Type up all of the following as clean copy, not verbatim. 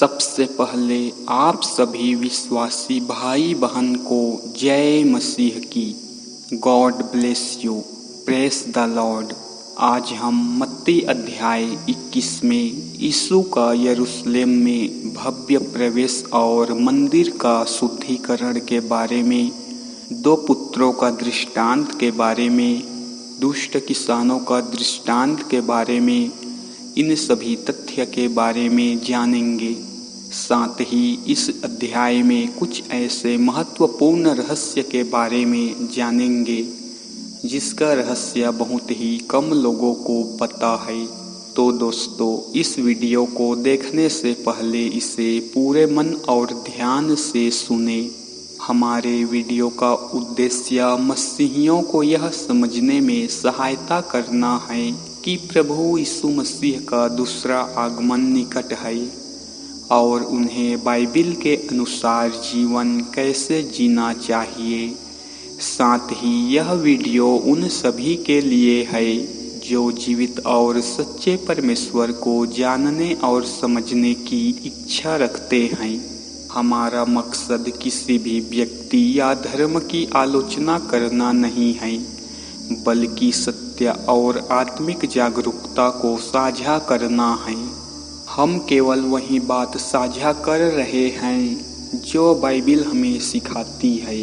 सबसे पहले आप सभी विश्वासी भाई बहन को जय मसीह की। God bless you, press the Lord. आज हम मत्ती अध्याय 21 में यीशु का यरूशलेम में भव्य प्रवेश और मंदिर का शुद्धिकरण के बारे में, दो पुत्रों का दृष्टांत के बारे में, दुष्ट किसानों का दृष्टांत के बारे में, इन सभी तथ्य के बारे में जानेंगे। साथ ही इस अध्याय में कुछ ऐसे महत्वपूर्ण रहस्य के बारे में जानेंगे जिसका रहस्य बहुत ही कम लोगों को पता है। तो दोस्तों, इस वीडियो को देखने से पहले इसे पूरे मन और ध्यान से सुने। हमारे वीडियो का उद्देश्य मसीहियों को यह समझने में सहायता करना है कि प्रभु यीशु मसीह का दूसरा आगमन निकट है और उन्हें बाइबिल के अनुसार जीवन कैसे जीना चाहिए। साथ ही यह वीडियो उन सभी के लिए है जो जीवित और सच्चे परमेश्वर को जानने और समझने की इच्छा रखते हैं। हमारा मकसद किसी भी व्यक्ति या धर्म की आलोचना करना नहीं है, बल्कि सत्य और आत्मिक जागरूकता को साझा करना है। हम केवल वही बात साझा कर रहे हैं जो बाइबिल हमें सिखाती है।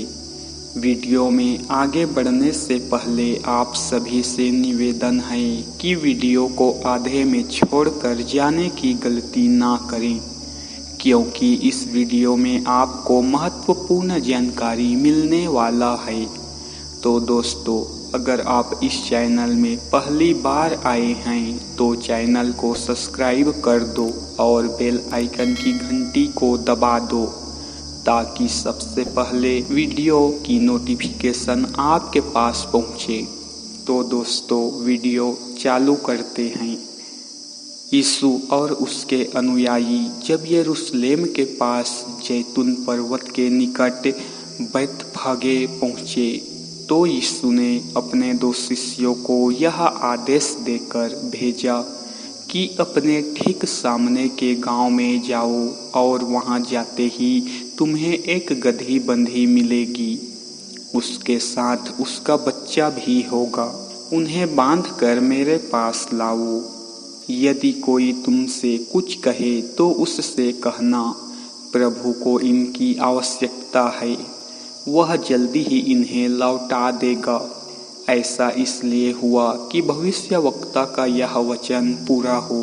वीडियो में आगे बढ़ने से पहले आप सभी से निवेदन है कि वीडियो को आधे में छोड़कर जाने की गलती ना करें, क्योंकि इस वीडियो में आपको महत्वपूर्ण जानकारी मिलने वाला है। तो दोस्तों, अगर आप इस चैनल में पहली बार आए हैं तो चैनल को सब्सक्राइब कर दो और बेल आइकन की घंटी को दबा दो ताकि सबसे पहले वीडियो की नोटिफिकेशन आपके पास पहुंचे। तो दोस्तों, वीडियो चालू करते हैं। यीशु और उसके अनुयायी जब यरूशलेम के पास जैतून पर्वत के निकट बैतफगे पहुँचे तो यीशु ने अपने दो शिष्यों को यह आदेश देकर भेजा कि अपने ठीक सामने के गांव में जाओ और वहां जाते ही तुम्हें एक गदही बंधी मिलेगी, उसके साथ उसका बच्चा भी होगा। उन्हें बांधकर मेरे पास लाओ। यदि कोई तुमसे कुछ कहे तो उससे कहना, प्रभु को इनकी आवश्यकता है, वह जल्दी ही इन्हें लौटा देगा। ऐसा इसलिए हुआ कि भविष्यवक्ता का यह वचन पूरा हो।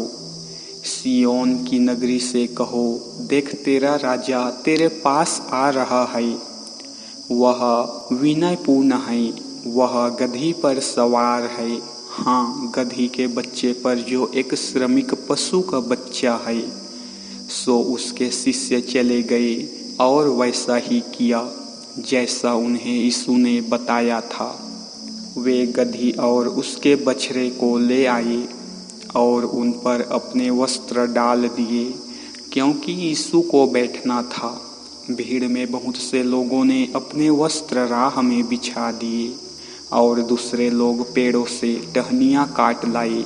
सियोन की नगरी से कहो, देख तेरा राजा तेरे पास आ रहा है, वह विनयपूर्ण है, वह गधी पर सवार है, हाँ, गधी के बच्चे पर जो एक श्रमिक पशु का बच्चा है। सो उसके शिष्य चले गए और वैसा ही किया जैसा उन्हें यीशु ने बताया था। वे गधी और उसके बछड़े को ले आए और उन पर अपने वस्त्र डाल दिए, क्योंकि यीशु को बैठना था। भीड़ में बहुत से लोगों ने अपने वस्त्र राह में बिछा दिए और दूसरे लोग पेड़ों से टहनियाँ काट लाए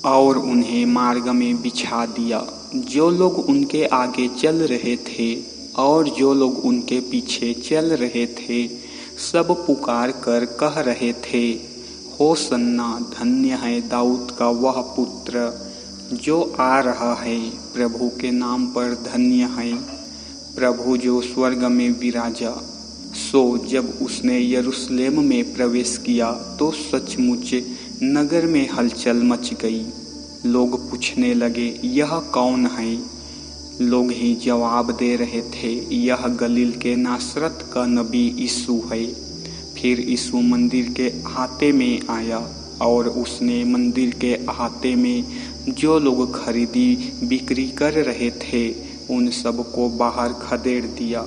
और उन्हें मार्ग में बिछा दिया। जो लोग उनके आगे चल रहे थे और जो लोग उनके पीछे चल रहे थे, सब पुकार कर कह रहे थे, होसन्ना, धन्य है दाऊद का वह पुत्र जो आ रहा है, प्रभु के नाम पर धन्य है प्रभु जो स्वर्ग में विराजा। सो जब उसने यरूशलेम में प्रवेश किया तो सचमुच नगर में हलचल मच गई। लोग पूछने लगे, यह कौन है? लोग ही जवाब दे रहे थे, यह गलील के नासरत का नबी यीशु है। फिर यीशु मंदिर के अहाते में आया और उसने मंदिर के अहाते में जो लोग खरीदी बिक्री कर रहे थे उन सब को बाहर खदेड़ दिया।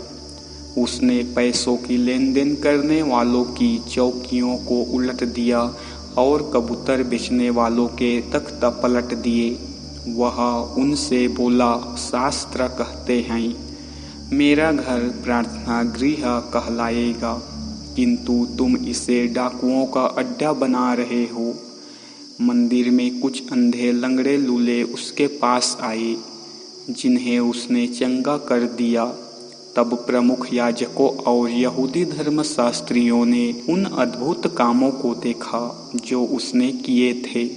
उसने पैसों की लेन देन करने वालों की चौकियों को उलट दिया और कबूतर बेचने वालों के तख्ता पलट दिए। वह उनसे बोला, शास्त्र कहते हैं, मेरा घर प्रार्थना गृह कहलाएगा, किंतु तुम इसे डाकुओं का अड्डा बना रहे हो। मंदिर में कुछ अंधे लंगड़े लूले उसके पास आए। जिन्हें उसने चंगा कर दिया। तब प्रमुख याजकों और यहूदी धर्मशास्त्रियों ने उन अद्भुत कामों को देखा जो उसने किए थे,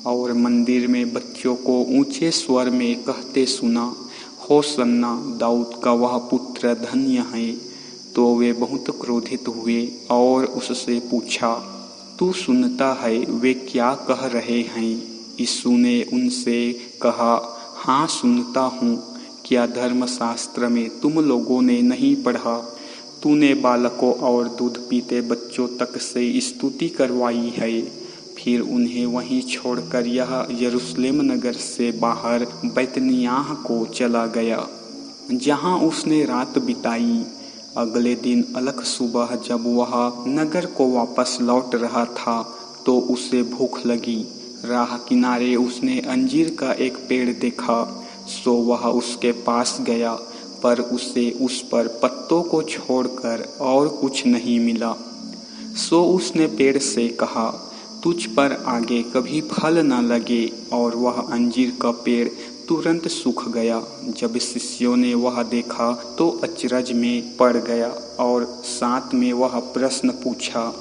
और मंदिर में बच्चों को ऊंचे स्वर में कहते सुना, होसन्ना, दाऊद का वह पुत्र धन्य है। तो वे बहुत क्रोधित हुए और उससे पूछा, तू सुनता है वे क्या कह रहे हैं? यीशु ने उनसे कहा, हाँ सुनता हूँ। क्या धर्मशास्त्र में तुम लोगों ने नहीं पढ़ा, तूने बालकों और दूध पीते बच्चों तक से स्तुति करवाई है? फिर उन्हें वहीं छोड़कर यह यरूशलेम नगर से बाहर बैतनियाह को चला गया, जहाँ उसने रात बिताई। अगले दिन अलग सुबह जब वह नगर को वापस लौट रहा था तो उसे भूख लगी। राह किनारे उसने अंजीर का एक पेड़ देखा, सो वह उसके पास गया, पर उसे उस पर पत्तों को छोड़कर और कुछ नहीं मिला। सो उसने पेड़ से कहा, तुझ पर आगे कभी फल न लगे, और वह अंजीर का पेड़ तुरंत सूख गया। जब शिष्यों ने वह देखा तो अचरज में पड़ गया, और साथ में वह प्रश्न पूछा,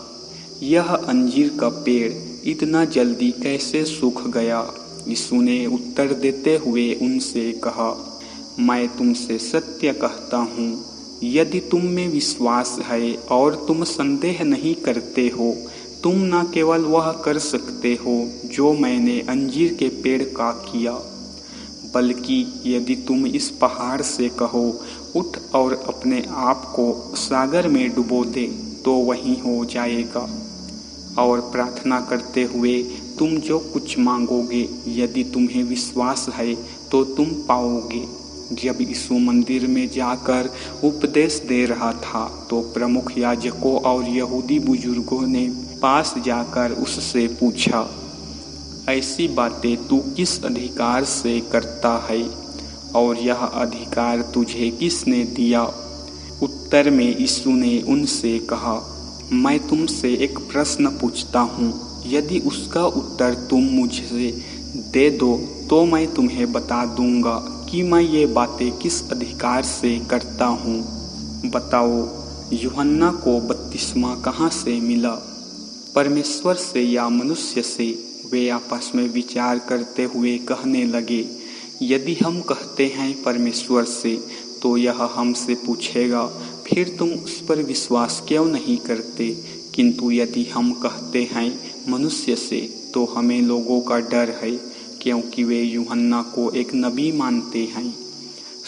यह अंजीर का पेड़ इतना जल्दी कैसे सूख गया? यीशु ने उत्तर देते हुए उनसे कहा, मैं तुमसे सत्य कहता हूँ, यदि तुम में विश्वास है और तुम संदेह नहीं करते हो, तुम न केवल वह कर सकते हो जो मैंने अंजीर के पेड़ का किया, बल्कि यदि तुम इस पहाड़ से कहो, उठ और अपने आप को सागर में डुबो दे, तो वहीं हो जाएगा। और प्रार्थना करते हुए तुम जो कुछ मांगोगे, यदि तुम्हें विश्वास है तो तुम पाओगे। जब यीशु मंदिर में जाकर उपदेश दे रहा था तो प्रमुख याजकों और यहूदी बुजुर्गों ने पास जाकर उससे पूछा, ऐसी बातें तू किस अधिकार से करता है, और यह अधिकार तुझे किसने दिया? उत्तर में यीशु ने उनसे कहा, मैं तुमसे एक प्रश्न पूछता हूँ, यदि उसका उत्तर तुम मुझे दे दो तो मैं तुम्हें बता दूंगा कि मैं ये बातें किस अधिकार से करता हूँ। बताओ, यूहन्ना को बपतिस्मा कहाँ से मिला, परमेश्वर से या मनुष्य से? वे आपस में विचार करते हुए कहने लगे, यदि हम कहते हैं परमेश्वर से तो यह हमसे पूछेगा, फिर तुम उस पर विश्वास क्यों नहीं करते? किंतु यदि हम कहते हैं मनुष्य से तो हमें लोगों का डर है, क्योंकि वे यूहन्ना को एक नबी मानते हैं।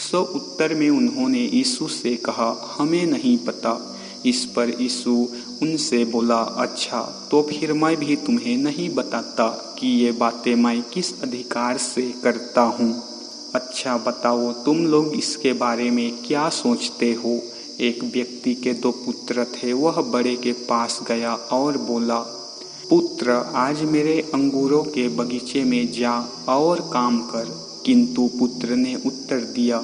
सो उत्तर में उन्होंने यीशु से कहा, हमें नहीं पता। इस पर यीशु उनसे बोला, अच्छा, तो फिर मैं भी तुम्हें नहीं बताता कि ये बातें मैं किस अधिकार से करता हूँ। अच्छा बताओ, तुम लोग इसके बारे में क्या सोचते हो? एक व्यक्ति के 2 पुत्र थे। वह बड़े के पास गया और बोला, पुत्र, आज मेरे अंगूरों के बगीचे में जा और काम कर। किंतु पुत्र ने उत्तर दिया,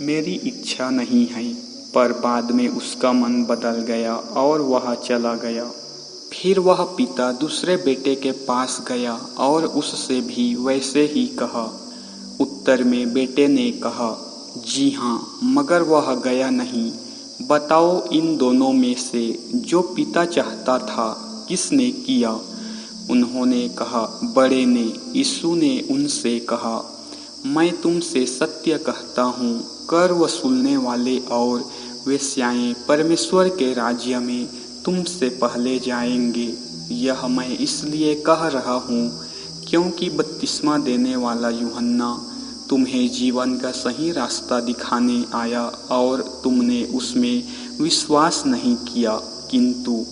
मेरी इच्छा नहीं है। पर बाद में उसका मन बदल गया और वह चला गया। फिर वह पिता दूसरे बेटे के पास गया और उससे भी वैसे ही कहा। उत्तर में बेटे ने कहा, जी हाँ, मगर वह गया नहीं। बताओ, इन दोनों में से जो पिता चाहता था किसने किया? उन्होंने कहा, बड़े ने। यीशु ने उनसे कहा, मैं तुमसे सत्य कहता हूँ, कर वसूलने वाले और वेश्याएं परमेश्वर के राज्य में तुमसे पहले जाएंगे। यह मैं इसलिए कह रहा हूँ क्योंकि बपतिस्मा देने वाला यूहन्ना तुम्हें जीवन का सही रास्ता दिखाने आया और तुमने उसमें विश्वास नहीं किया, किंतु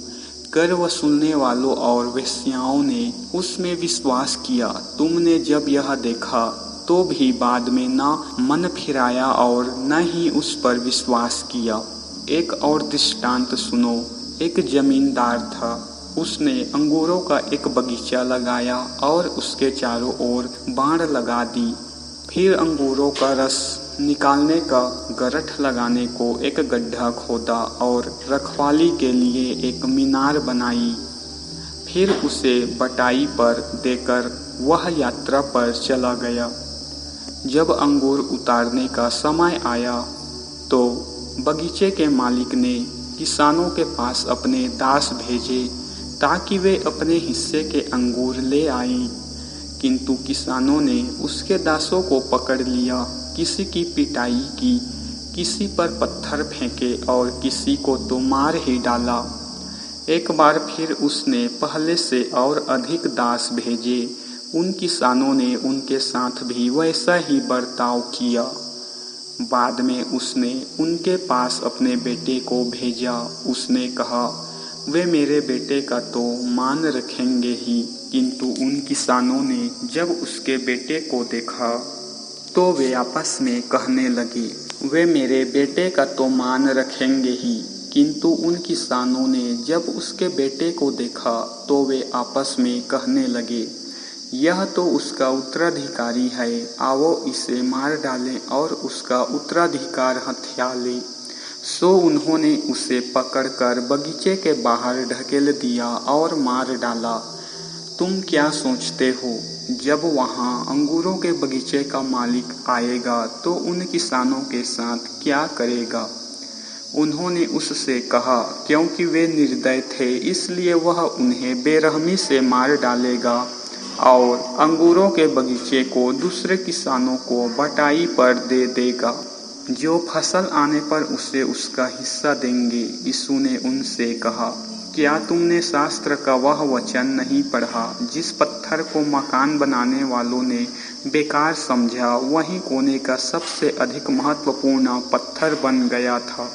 कर वसूलने वालों और वेश्याओं ने उसमें विश्वास किया। तुमने जब यह देखा तो भी बाद में न मन फिराया और न ही उस पर विश्वास किया। एक और दृष्टांत सुनो। एक जमींदार था, उसने अंगूरों का एक बगीचा लगाया और उसके चारों ओर बाड़ लगा दी। फिर अंगूरों का रस निकालने का गरठ लगाने को एक गड्ढा खोदा और रखवाली के लिए एक मीनार बनाई। फिर उसे बटाई पर देकर वह यात्रा पर चला गया। जब अंगूर उतारने का समय आया तो बगीचे के मालिक ने किसानों के पास अपने दास भेजे ताकि वे अपने हिस्से के अंगूर ले आएं। किंतु किसानों ने उसके दासों को पकड़ लिया, किसी की पिटाई की, किसी पर पत्थर फेंके और किसी को तो मार ही डाला। एक बार फिर उसने पहले से और अधिक दास भेजे। उन किसानों ने उनके साथ भी वैसा ही बर्ताव किया। बाद में उसने उनके पास अपने बेटे को भेजा। उसने कहा, वे मेरे बेटे का तो मान रखेंगे ही। किंतु उन किसानों ने जब उसके बेटे को देखा तो वे आपस में कहने लगे, वे मेरे बेटे का तो मान रखेंगे ही। किंतु उन किसानों ने जब उसके बेटे को देखा तो वे आपस में कहने लगे, यह तो उसका उत्तराधिकारी है, आओ इसे मार डालें और उसका उत्तराधिकार हथिया लें। सो उन्होंने उसे पकड़कर बगीचे के बाहर ढकेल दिया और मार डाला। तुम क्या सोचते हो, जब वहाँ अंगूरों के बगीचे का मालिक आएगा तो उन किसानों के साथ क्या करेगा? उन्होंने उससे कहा, क्योंकि वे निर्दय थे इसलिए वह उन्हें बेरहमी से मार डालेगा और अंगूरों के बगीचे को दूसरे किसानों को बटाई पर दे देगा, जो फसल आने पर उसे उसका हिस्सा देंगे। यीशु ने उनसे कहा, क्या तुमने शास्त्र का वह वचन नहीं पढ़ा, जिस पत्थर को मकान बनाने वालों ने बेकार समझा, वही कोने का सबसे अधिक महत्वपूर्ण पत्थर बन गया था।